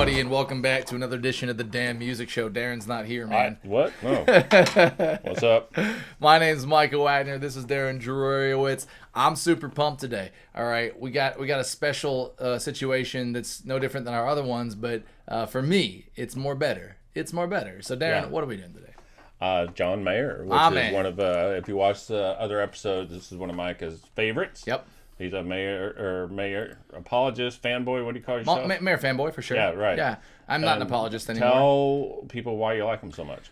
everybody, and welcome back to another edition of the Damn Music Show. Darren's not here, man. What? No. What's up? My name's Michael Wagner. This is Darren Druriowitz. I'm super pumped today. All right, we got a special situation that's no different than our other ones, but for me, it's more better. It's more better. So, Darren, What are we doing today? John Mayer, which is one of if you watch the other episodes, this is one of Micah's favorites. Yep. He's a mayor apologist, fanboy. What do you call yourself? Mayor fanboy, for sure. Yeah, right. Yeah, I'm not an apologist anymore. Tell people why you like him so much.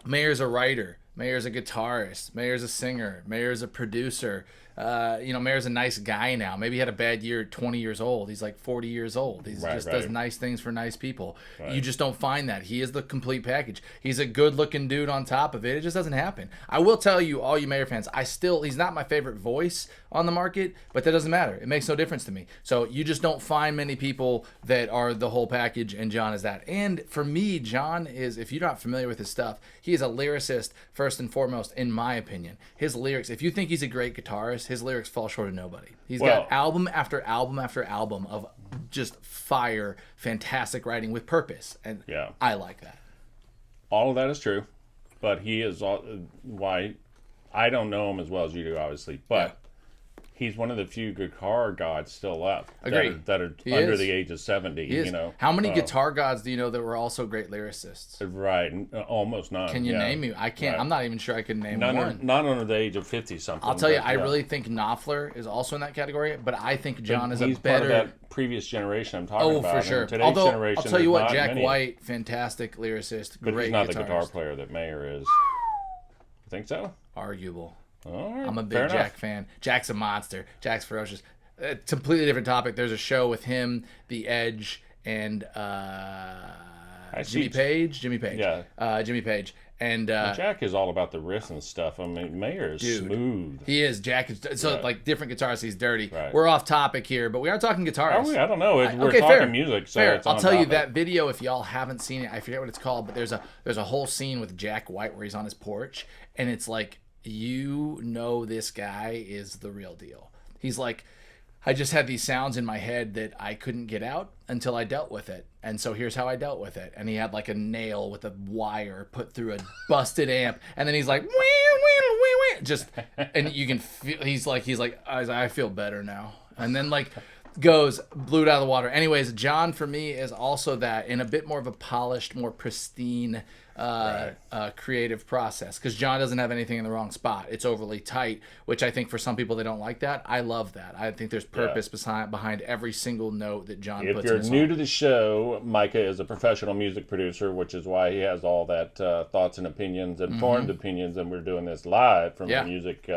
Mayor's a writer. Mayor's a guitarist. Mayor's a singer. Mayor's a producer. Mayor's a nice guy now. Maybe he had a bad year at 20 years old. He's like 40 years old. He does nice things for nice people. Right. You just don't find that. He is the complete package. He's a good-looking dude on top of it. It just doesn't happen. I will tell you, all you Mayor fans, he's not my favorite voice on the market, but that doesn't matter. It makes no difference to me. So you just don't find many people that are the whole package, and John is that. And for me, John is, if you're not familiar with his stuff, he is a lyricist first and foremost, in my opinion. His lyrics, if you think he's a great guitarist, his lyrics fall short of nobody. He's got album after album after album of just fire, fantastic writing with purpose, and I like that. All of that is true, but he is why I don't know him as well as you do, obviously, but he's one of the few guitar gods still left. Agreed. That are under the age of 70. You know, how many guitar gods do you know that were also great lyricists? Right, almost none. Can you name me? I can't. Right. I'm not even sure I can name one. Not under the age of 50 something. I'll tell you, I really think Knopfler is also in that category, but I think John is he's a better. Part of that previous generation I'm talking about. Oh, for sure. Today's generation, I'll tell you what, Jack White, fantastic lyricist, but great he's not guitarist. the guitar player that Mayer is. You think so? Arguable. All right, I'm a big Jack fan. Jack's a monster. Jack's ferocious. Completely different topic. There's a show with him, The Edge, and Jimmy Page. Yeah. Jimmy Page. And Jack is all about the riffs and stuff. I mean, Mayer is smooth. He is. Jack is like different guitarists. He's dirty. Right. We're off topic here, but we are talking guitarists. Are we? I don't know. We're talking music, so it's I'll tell you that video. If y'all haven't seen it, I forget what it's called, but there's a whole scene with Jack White where he's on his porch, and it's like, this guy is the real deal. He's like, I just had these sounds in my head that I couldn't get out until I dealt with it. And so here's how I dealt with it. And he had like a nail with a wire put through a busted amp. And then he's like, wee, wee, wee, wee. Just, and you can feel, he's like, I feel better now. And then like blew it out of the water. Anyways, John for me is also that in a bit more of a polished, more pristine, creative process, because John doesn't have anything in the wrong spot. It's overly tight, which I think for some people they don't like that. I love that. I think there's purpose behind every single note that John puts in. If you're new to the show, Micah is a professional music producer, which is why he has all that thoughts and opinions, informed opinions, and we're doing this live from the music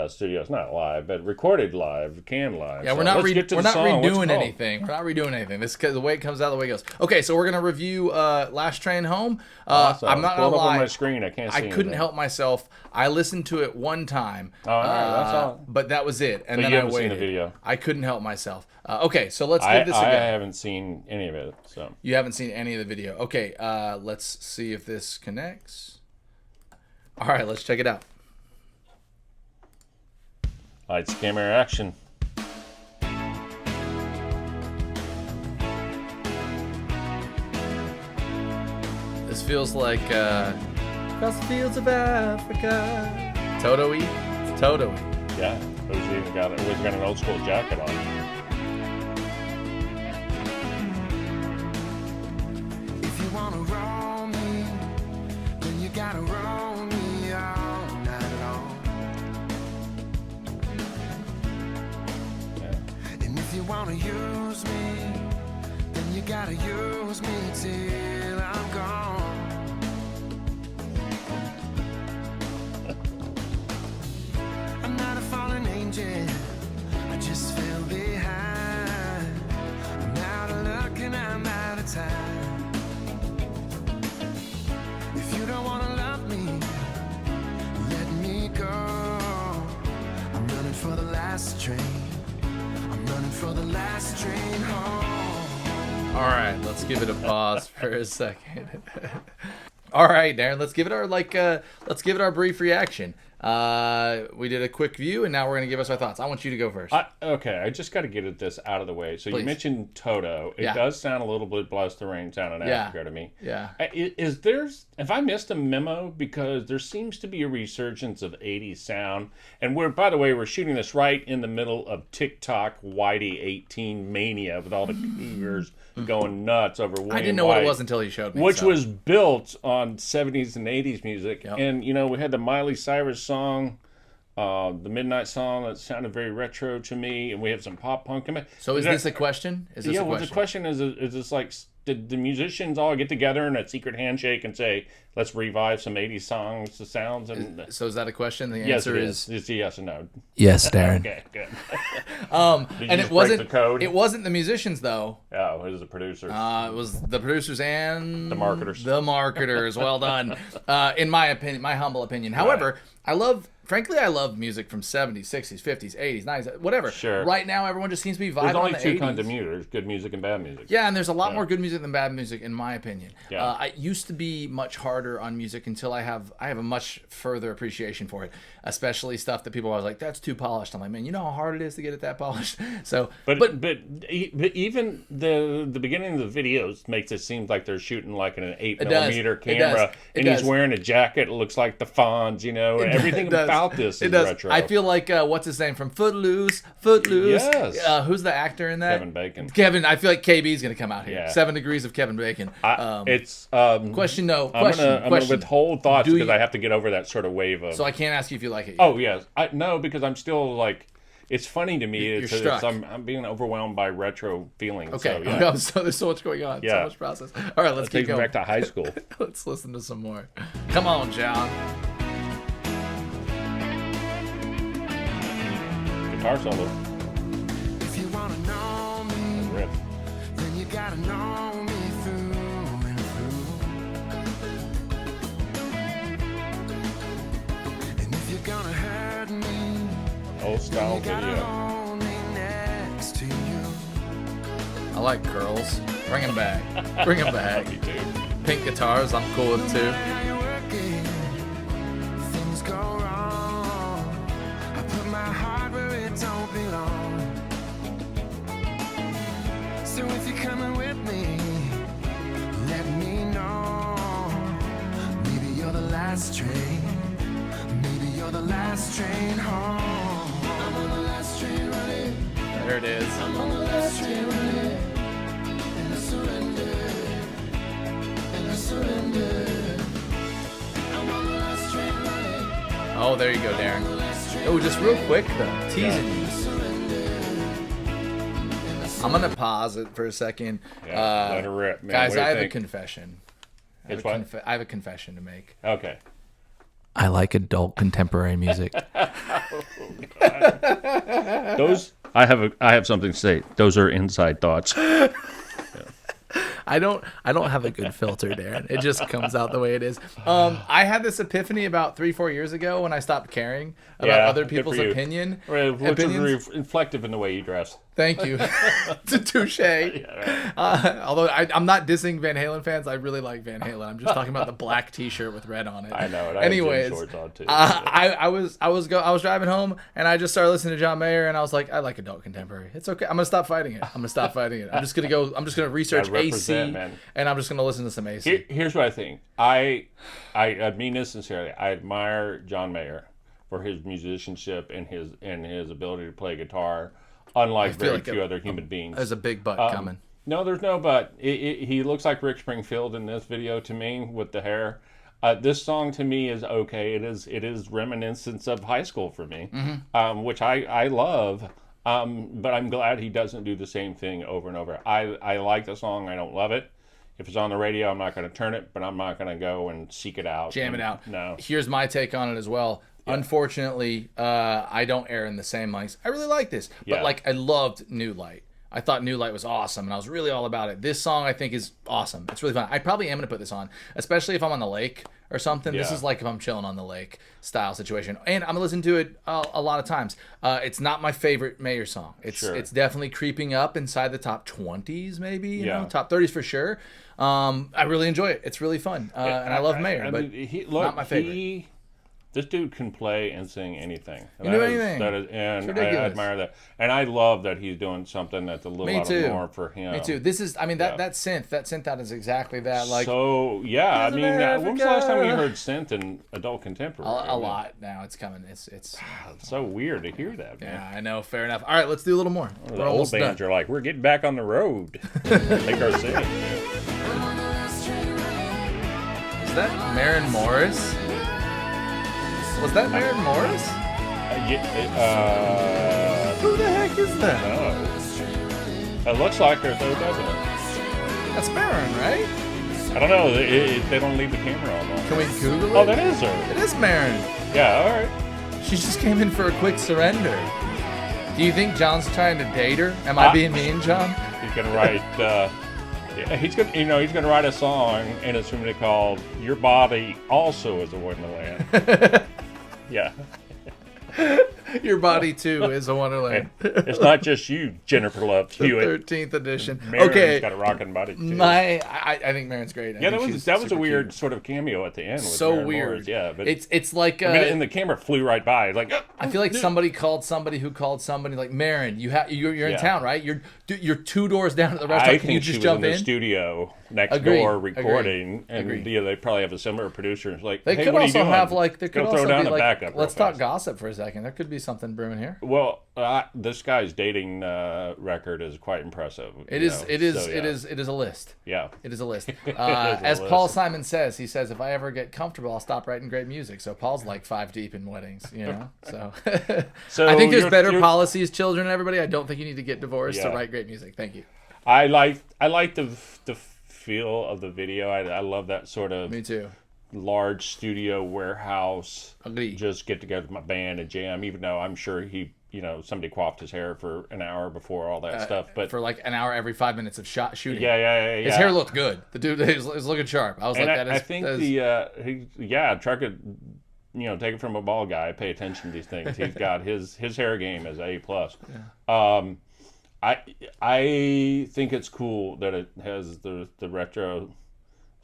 studios, not live, but recorded live, live. Yeah, so we're not redoing anything. We're not redoing anything. This the way it comes out, the way it goes. Okay, so we're gonna review Last Train Home. Awesome. I'm not gonna lie. On my screen, I can't see. I couldn't help myself. I listened to it one time, that's all. but that was it. And so then you I haven't waited. seen the video. I couldn't help myself. Okay, so let's give this a go. I haven't seen any of it. So you haven't seen any of the video. Okay, let's see if this connects. All right, let's check it out. Lights, camera, action. This feels like across the fields of Africa. Toto-y? It's Toto-y. Yeah, he's got an old school jacket on. If you wanna roll me, then you gotta roll me all night long. And if you wanna use me, then you gotta use me till I'm gone. I'm not a fallen angel, I just fell behind. I'm out of luck and I'm out of time. If you don't wanna love me, let me go. I'm running for the last train. I'm running for the last train home. All right, let's give it a pause for a second. All right, Darren, let's give it our brief reaction. We did a quick view, and now we're going to give us our thoughts. I want you to go first. Okay, I just got to get this out of the way. So Please. you mentioned Toto. It does sound a little bit Bless the Rain sound in Africa to me. Yeah. Have I missed a memo? Because there seems to be a resurgence of 80s sound. And by the way, we're shooting this right in the middle of TikTok Whitey 18 mania with all the cougars going nuts over William I didn't know White, what it was until you showed me. which was built on 70s and 80s music. Yep. And, we had the Miley Cyrus song, the Midnight song that sounded very retro to me, and we have some pop punk in it. So is this a question? The question is this like, did the musicians all get together in a secret handshake and say, let's revive some 80s songs, the sounds? So is that a question? The yes, answer is it's a yes or no. yes, Darren. Okay, good. And it wasn't the code? It wasn't the musicians though. Oh, it was the producers. It was the producers and the marketers. The marketers. Well done. In my opinion, my humble opinion. However, I love music from 70s, 60s, 50s, 80s, 90s, whatever. Sure. Right now, everyone just seems to be vibing There's only on the two 80s. kinds of music. There's good music and bad music. Yeah, and there's a lot more good music than bad music, in my opinion. Yeah. I used to be much harder on music until I have a much further appreciation for it, especially stuff that people are always like, that's too polished. I'm like, man, you know how hard it is to get it that polished? So, but even the beginning of the videos makes it seem like they're shooting like an 8mm camera, and he's wearing a jacket that looks like the Fonz, everything about this is retro. I feel like what's his name from Footloose? Yes. Who's the actor in that? Kevin. I feel like KB is going to come out here. 7 Degrees of Kevin Bacon. Question. No. Question. I'm going to withhold thoughts because I have to get over that sort of wave of. So I can't ask you if you like it yet. Oh yes. No, because I'm still like. It's funny to me. You're struck. I'm being overwhelmed by retro feelings. Okay. So there's so much going on. So much process. All right, let's keep going. Back to high school. Let's listen to some more. Come on, John. Guitar solo. If you wanna know me, riff. Then you gotta know me through and through. And if you're gonna hurt me, old style video. I like curls. Bring them back. Bring them back. Me too. Pink guitars, I'm cool with too. Things go wrong. I put my heart where it don't belong. So if you're coming with me, let me know. Maybe you're the last train. Maybe you're the last train home. I'm on the last train running. There it is. I'm on the last train running. And I surrender. And I surrender. I'm on the last train running. Oh, there you go, Darren. Oh, just real quick though, teasing you. I'm gonna pause it for a second. Let her rip, man. Guys, I have a confession. I I have a confession to make. Okay. I like adult contemporary music. Those I have something to say. Those are inside thoughts. I don't have a good filter, Darren. It just comes out the way it is. I had this epiphany about 3-4 years ago when I stopped caring about other people's opinions. Which was reflective in the way you dress. Thank you. It's a touche. Although I'm not dissing Van Halen fans. I really like Van Halen. I'm just talking about the black T-shirt with red on it. I know it. Anyways, have shorts on too. I was driving home and I just started listening to John Mayer and I was like, I like adult contemporary. It's okay. I'm gonna stop fighting it. I'm just gonna research AC man. and I'm just gonna listen to some AC. Here's what I think. I mean this sincerely. I admire John Mayer for his musicianship and his ability to play guitar. Unlike very few other human beings. There's a big butt coming. No, there's no but. He looks like Rick Springfield in this video to me with the hair. This song to me is okay. It is reminiscence of high school for me, which I love. But I'm glad he doesn't do the same thing over and over. I like the song. I don't love it. If it's on the radio, I'm not going to turn it, but I'm not going to go and seek it out. Jam it out. No. Here's my take on it as well. Yeah. Unfortunately, I don't air in the same mics. I really like this, but I loved New Light. I thought New Light was awesome, and I was really all about it. This song, I think, is awesome. It's really fun. I probably am going to put this on, especially if I'm on the lake or something. This is like if I'm chilling on the lake style situation. And I'm going to listen to it a lot of times. It's not my favorite Mayer song. It's definitely creeping up inside the top 20s, maybe, you know, top 30s for sure. I really enjoy it. It's really fun, and I love Mayer, but not my favorite. This dude can play and sing anything. He can do anything. And I admire that. And I love that he's doing something that's a little out of the norm for him. Me too. This is, I mean, that synth out is exactly that. Like, so, yeah, I mean, when was the last time you heard synth in adult contemporary? A lot now. It's coming. It's so weird to hear that, man. Yeah, I know. Fair enough. All right, let's do a little more. The old bands are like, we're getting back on the road. Make our synth. Is that Maren Morris? Was that Maren Morris? Who the heck is that? No. It looks like her, though, doesn't it? That's Maren, right? I don't know. They don't leave the camera on. Can we Google it? Oh, that is her. It is Maren. Yeah, all right. She just came in for a quick surrender. Do you think John's trying to date her? Am I being mean, John? He's gonna write. He's gonna write a song, and it's gonna be called "Your Body Also Is a Wonderland." Yeah. Your body too is a wonderland. It's not just you, Jennifer Love Hewitt. 13th edition. Maren's got a rocking body too. I think Maren's great. Yeah, that was a weird cute. Sort of cameo at the end. With so Maren weird. Morris. Yeah, but it's like and the camera flew right by. Like I feel like somebody called somebody who called somebody like Maren. You're in town, right? You're 2 doors down at the restaurant. Can you just jump in? The studio next door recording, and they probably have a similar producer. It's like they could also have like there could also be like backup let's talk gossip for a second. There could be something brewing here. Well, this guy's dating record is quite impressive. It is a list. Yeah, it is a list. As Paul Simon says, he says, if I ever get comfortable, I'll stop writing great music. So Paul's like 5 deep in weddings, you know. So, I think there's better policies, children, and everybody. I don't think you need to get divorced to write great music. Thank you. I like the feel of the video. I love that sort of. Me too. Large studio warehouse. Agreed. Just get together with my band and jam. Even though I'm sure somebody coiffed his hair for an hour before all that stuff, but for like an hour every 5 minutes of shooting. Yeah. His hair looked good. The dude is looking sharp. I was and like, I think try to take it from a ball guy. Pay attention to these things. He's got his hair game is A+. Yeah. I think it's cool that it has the retro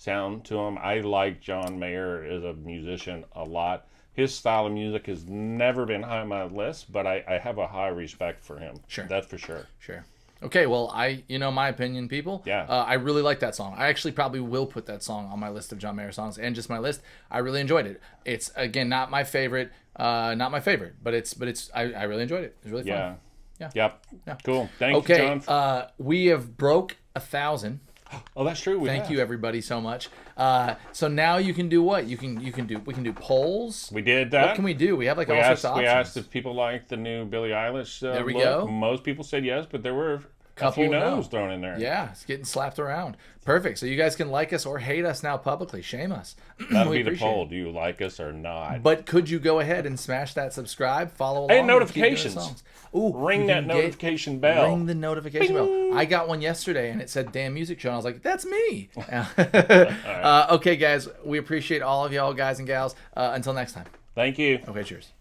sound to him. I like John Mayer as a musician a lot. His style of music has never been high on my list, but I have a high respect for him. Sure. That's for sure. Sure. Okay, well, my opinion, people. Yeah. I really like that song. I actually probably will put that song on my list of John Mayer songs, and just my list. I really enjoyed it. It's again not my favorite, but I really enjoyed it. It was really fun. Yeah. Yep. Yeah. Cool. Thank you, John. Okay. We have broke 1,000. Oh, that's true. Thank you, everybody, so much. So now you can do what? We can do polls. We did that. What can we do? We have all sorts of options. We asked if people like the new Billie Eilish there we look. go. Most people said yes, but there were a few no's thrown in there. Yeah, it's getting slapped around. Perfect. So you guys can like us or hate us now publicly. Shame us. That'll be the poll. Do you like us or not? But could you go ahead and smash that subscribe, follow along, and notifications. Ooh, ring that notification bell. Ring the notification bell. I got one yesterday, and it said "Damn Music Show," and I was like, "That's me." Right. Okay, guys, we appreciate all of y'all, guys and gals. Until next time. Thank you. Okay, cheers.